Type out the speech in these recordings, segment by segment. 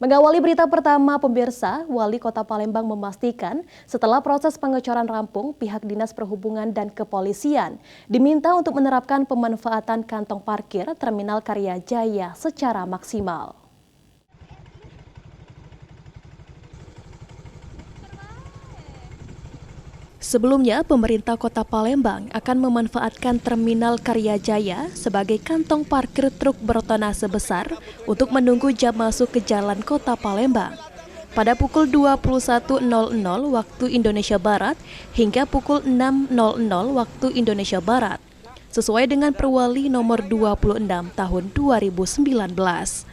Mengawali berita pertama, pemirsa, Wali Kota Palembang memastikan setelah proses pengecoran rampung, pihak Dinas Perhubungan dan Kepolisian diminta untuk menerapkan pemanfaatan kantong parkir Terminal Karya Jaya secara maksimal. Sebelumnya, pemerintah Kota Palembang akan memanfaatkan Terminal Karya Jaya sebagai kantong parkir truk bertonnase besar untuk menunggu jam masuk ke jalan Kota Palembang. Pada pukul 21.00 waktu Indonesia Barat hingga pukul 6.00 waktu Indonesia Barat, sesuai dengan Perwali nomor 26 tahun 2019.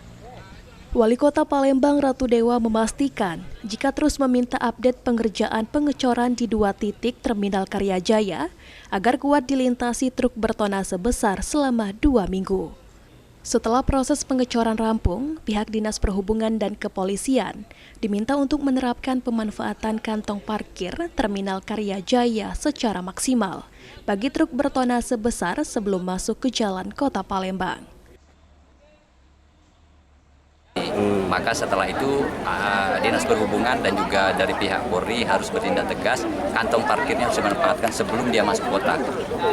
Wali Kota Palembang Ratu Dewa memastikan jika terus meminta update pengerjaan pengecoran di 2 titik Terminal Karya Jaya agar kuat dilintasi truk bertonnase besar selama 2 minggu. Setelah proses pengecoran rampung, pihak Dinas Perhubungan dan Kepolisian diminta untuk menerapkan pemanfaatan kantong parkir Terminal Karya Jaya secara maksimal bagi truk bertonnase besar sebelum masuk ke jalan Kota Palembang. Maka setelah itu Dinas Perhubungan dan juga dari pihak Polri harus bertindak tegas, kantong parkirnya harus dimanfaatkan sebelum dia masuk kota.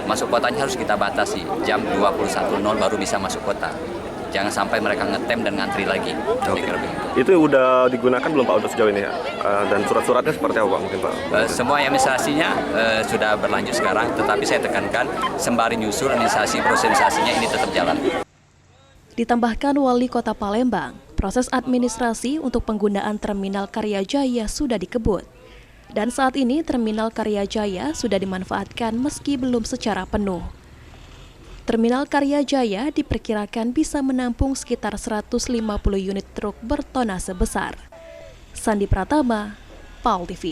Masuk kotanya harus kita batasi, jam 21.00 baru bisa masuk kota. Jangan sampai mereka ngetem dan ngantri lagi. Itu udah digunakan belum Pak untuk sejauh ini ya? Dan surat-suratnya seperti apa Pak mungkin Pak? Semua administrasinya sudah berlanjut sekarang, tetapi saya tekankan sembari nyusul proses administrasinya ini tetap jalan. Ditambahkan Wali Kota Palembang, proses administrasi untuk penggunaan Terminal Karya Jaya sudah dikebut. Dan saat ini Terminal Karya Jaya sudah dimanfaatkan meski belum secara penuh. Terminal Karya Jaya diperkirakan bisa menampung sekitar 150 unit truk bertonnase besar. Sandi Pratama, PAL TV.